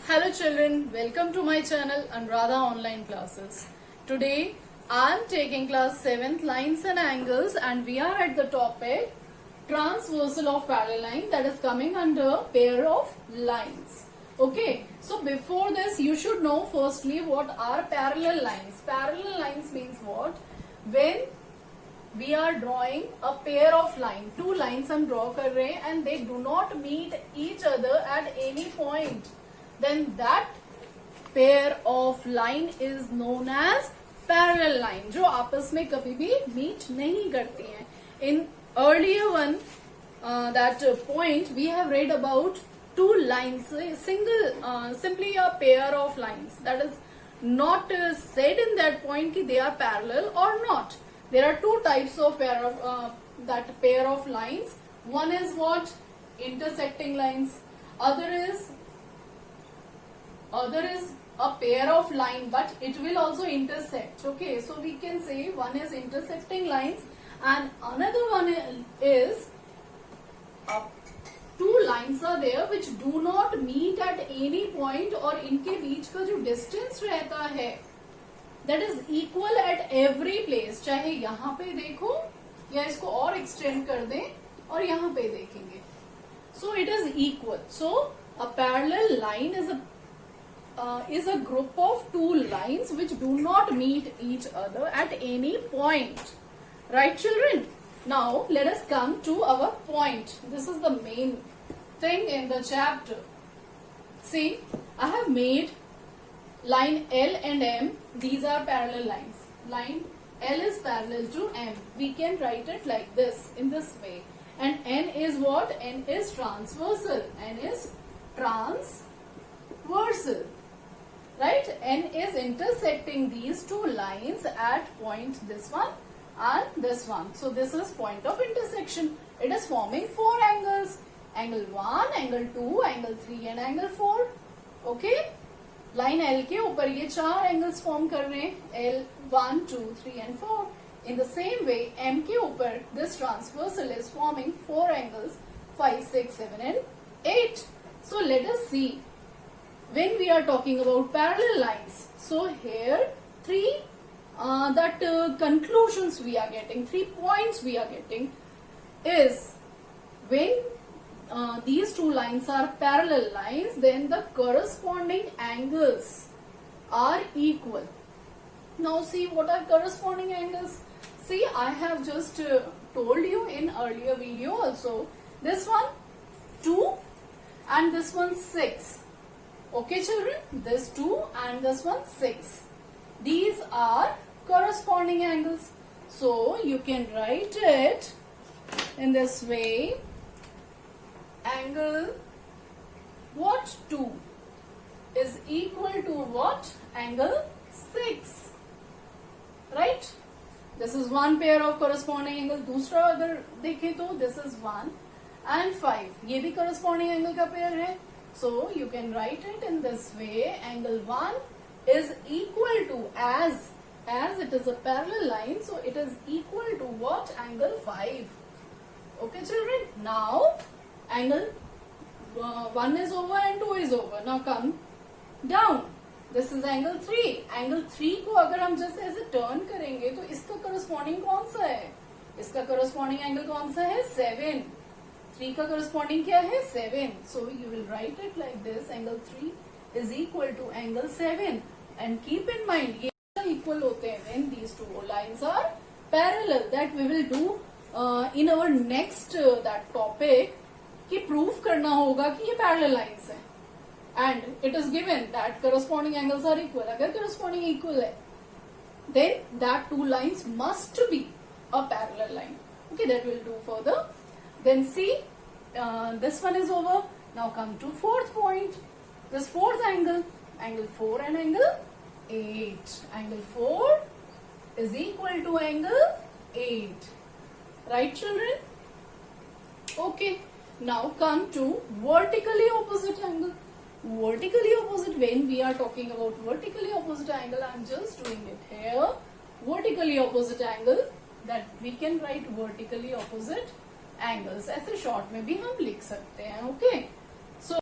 Hello children, welcome to my channel Anuradha Online Classes. Today I am taking class 7th Lines and Angles and we are at the topic transversal of parallel line, that is coming under pair of lines. Okay, so before this you should know firstly what are parallel lines. Parallel lines means what? When we are drawing a pair of line, two lines हम draw कर रहे हैं and they do not meet each other at any point, then that pair of line is known as parallel line, जो आपस में कभी भी meet नहीं करती हैं. In earlier one that point we have read about two lines, simply a pair of lines, that is not said in that point कि they are parallel or not. There are two types of pair of lines. One is what? Intersecting lines. Other is a pair of line, but it will also intersect. Okay, so we can say one is intersecting lines and another one is two lines are there which do not meet at any point, और इनके बीच का जो distance रहता है that is equal at every place. चाहे यहाँ पे देखो या इसको और extend कर दें और यहाँ पे देखेंगे, so it is equal. So a parallel line is a group of two lines which do not meet each other at any point. Right, children? Now let us come to our point. This is the main thing in the chapter. See, I have made line L and M. These are parallel lines. Line L is parallel to M. We can write it like this, in this way. And N is what? N is transversal. N is transversal. Right? N is intersecting these two lines at point this one and this one. So this is point of intersection. It is forming four angles. Angle 1, angle 2, angle 3 and angle 4. Okay? Line L के ऊपर ये चार angles form कर रहे हैं, L 1, 2, 3 and 4. In the same way, M के ऊपर this transversal is forming four angles, 5, 6, 7 and 8. So let us see when we are talking about parallel lines. So here three conclusions we are getting, 3 points we are getting is when these two lines are parallel lines, then the corresponding angles are equal. Now see what are corresponding angles. See, I have just told you in earlier video also. This one 2 and this one 6. Okay children, this 2 and this one 6. These are corresponding angles. So you can write it in this way. Angle what 2 is equal to what? Angle 6. Right? This is one pair of corresponding angle. दूसरा अगर देखें तो this is 1 and 5. ये भी corresponding angle का pair है. So you can write it in this way. Angle 1 is equal to, as it is a parallel line, so it is equal to what? Angle 5. Okay children? Now angle 1 is over and 2 is over. Now come down. This is angle 3. Angle 3 को अगर हम जैसे ऐसे turn करेंगे तो इसका corresponding कौन सा है? इसका corresponding angle कौन सा है? 7. 3 का corresponding क्या है? 7. So you will write it like this. Angle 3 is equal to angle 7. And keep in mind, ये equal होते हैं when these two lines are parallel. That we will do in our next that topic. कि proof करना होगा कि ये parallel lines हैं and it is given that corresponding angles are equal. अगर करस्पॉन्डिंग इक्वल है then that two lines must be a parallel line. Okay, that will do further. Then see this one is over. Now come to fourth point. This fourth angle, angle 4 and angle 8. Angle 4 is equal to angle 8. Right children? Okay. Now come to vertically opposite angle. Vertically opposite, when we are talking about vertically opposite angle, I am just doing it here. Vertically opposite angle, that we can write vertically opposite angles. ऐसे short में भी हम लिख सकते हैं. Okay. So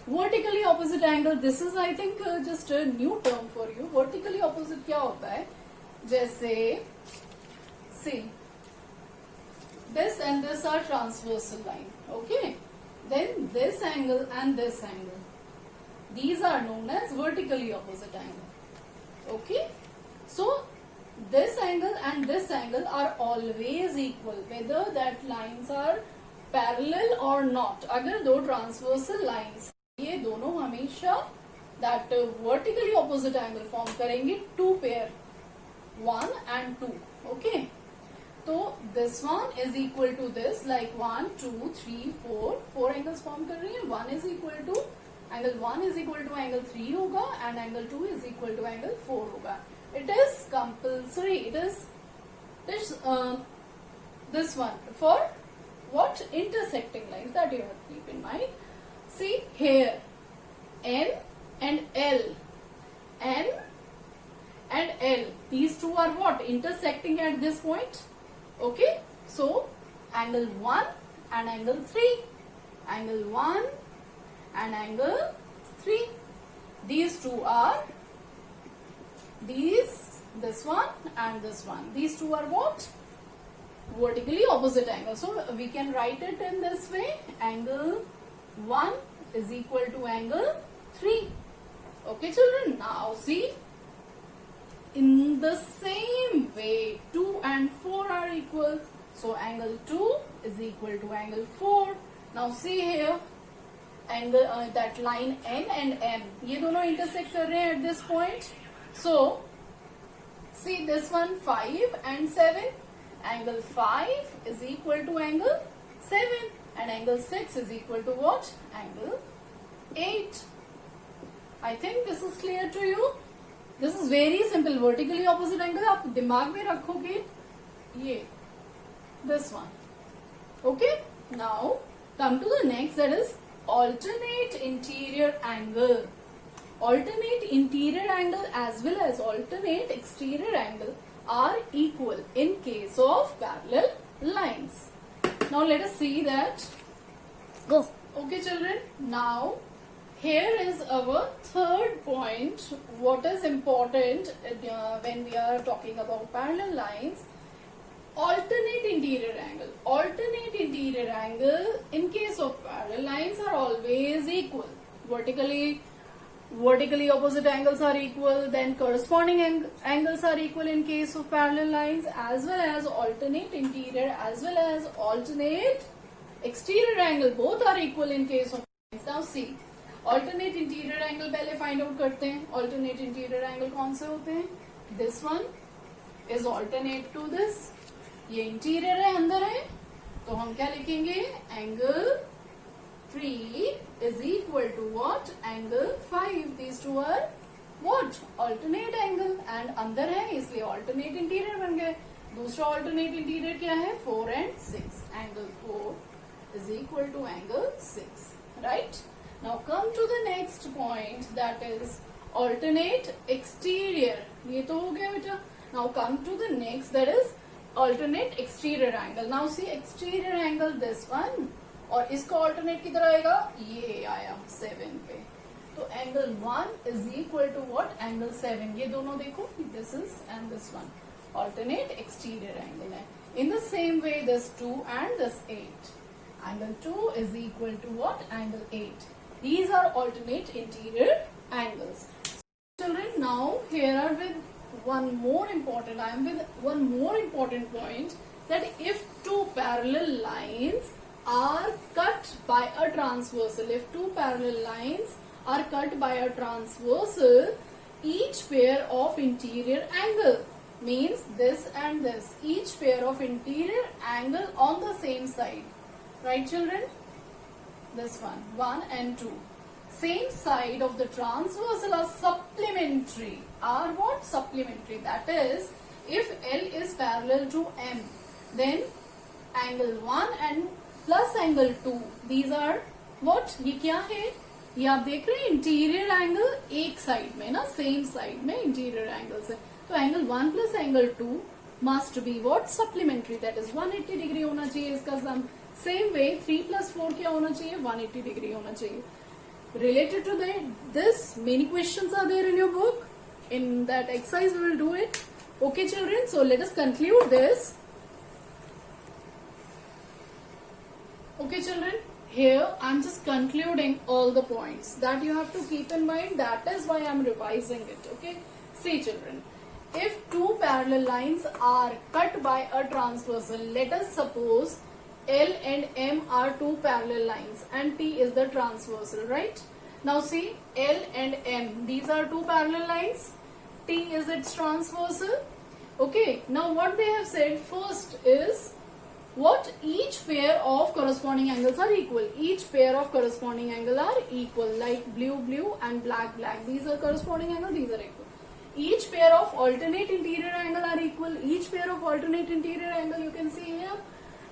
vertically opposite angle, this is I think just a new term for you. Vertically opposite क्या होता है? जैसे सी this and this are transversal line, okay, then this angle and this angle, these are known as vertically opposite angle, okay. So this angle and this angle are always equal whether that lines are parallel or not. अगर दो transversal lines ये दोनों हमेशा that vertically opposite angle form करेंगे, two pair 1 and 2, okay. तो this one is equal to this, like 1 2 3 4 4 angles form कर रही है. 1 is equal to angle 1 is equal to angle 3 होगा and angle 2 is equal to angle 4 होगा. It is compulsory. It is this one for what? Intersecting lines, that you have to keep in mind. See here, N and L, N and L, these two are what? Intersecting at this point. Okay, so angle 1 and angle 3, angle 1 and angle 3, these two are this one and this one, these two are what? Vertically opposite angle. So we can write it in this way, angle 1 is equal to angle 3. Okay children, now see, in the same way 2 and 4 are equal, so angle 2 is equal to angle 4. Now see here, angle that line N and M, ये दोनों intersect कर रहे हैं at this point. So see this one 5 and 7, angle 5 is equal to angle 7 and angle 6 is equal to what? Angle 8. I think this is clear to you. This is very simple. Vertically opposite angle आप दिमाग में रखोगे ये this one, okay. Now come to the next, that is alternate interior angle. Alternate interior angle as well as alternate exterior angle are equal in case of parallel lines. Now let us see that. Go. Okay children, now here is our third point. What is important when we are talking about parallel lines? Alternate interior angle. Alternate interior angle in case of parallel lines are always equal. Vertically opposite angles are equal, then corresponding angles are equal in case of parallel lines, as well as alternate interior as well as alternate exterior angle, both are equal in case of lines. Now see, alternate interior angle पहले find out करते हैं. Alternate interior angle कौन से होते हैं? This one is alternate to this. ये interior है, अंदर है, तो हम क्या लिखेंगे? Angle 3 is equal to what? Angle 5. These two are what? Alternate angle and अंदर है इसलिए ऑल्टरनेट इंटीरियर बन गए. दूसरा ऑल्टरनेट इंटीरियर क्या है? 4 and 6. Angle 4 is equal to angle 6, right? Now come to the next point, that is alternate exterior. ये तो हो गया बेटा. Now come to the next, that is alternate exterior angle. Now see exterior angle this one, और इसका alternate किधर आएगा? ये आया 7 पे. तो angle 1 is equal to what? Angle 7. ये दोनों देखो, this is and this one. Alternate exterior angle है. In the same way this 2 and this 8. Angle 2 is equal to what? Angle 8. These are alternate interior angles. Children, now here are with one more important. I am with one more important point, that if two parallel lines are cut by a transversal, if two parallel lines are cut by a transversal, each pair of interior angle means this and this. Each pair of interior angle on the same side, right children? This one, 1 and 2. Same side of the transversal are supplementary. Are what? Supplementary. That is, if L is parallel to M, then angle 1 and plus angle 2. These are what? ये क्या है? ये आप देख रहे हैं interior angle एक side में ना, सेम साइड में इंटीरियर एंगल्स है. तो angle 1 plus angle 2 must be what? Supplementary. That is 180 degree होना चाहिए इसका सम. सेम वे 3 plus 4 क्या होना चाहिए? 180 डिग्री होना चाहिए. related to this, many questions are there in your book. In that exercise we will do it. Okay children, so let us conclude this. Okay children, here I'm just concluding all the points that you have to keep in mind. That is why I'm revising it. Okay, see children, if two parallel lines are cut by a transversal, let us suppose L and M are two parallel lines and T is the transversal, right? Now see, L and M, these are two parallel lines, T is its transversal. Okay, now what they have said first is what each pair of corresponding angles are equal. Each pair of corresponding angle are equal, like blue, blue and black, black. These are corresponding angle, these are equal. Each pair of alternate interior angle are equal. Each pair of alternate interior angle, you can see here,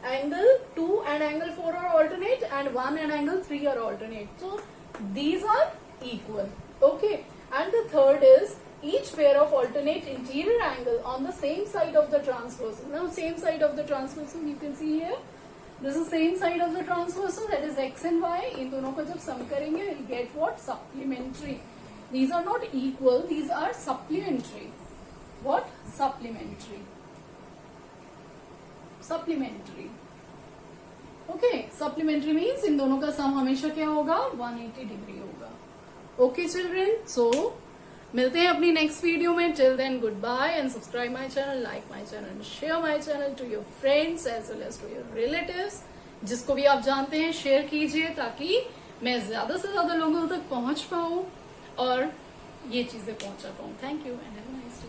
angle 2 and angle 4 are alternate and 1 and angle 3 are alternate. So these are equal. Okay, and the third is each pair of alternate interior angle on the same side of the transversal. Now same side of the transversal you can see here. This is same side of the transversal, that is x and y. इन दोनों को जब sum करेंगे we'll get what? Supplementary. These are not equal, these are supplementary. What? Supplementary. Supplementary. Okay, supplementary means इन दोनों का sum हमेशा क्या होगा? 180 degree होगा. Okay children, so मिलते हैं अपनी नेक्स्ट वीडियो में. Till then goodbye and subscribe my channel, like my channel, share my channel to your friends as well as to your relatives. जिसको भी आप जानते हैं शेयर कीजिए ताकि मैं ज्यादा से ज्यादा लोगों तक पहुंच पाऊं और ये चीजें पहुंचा पाऊं. Thank you and have a nice day.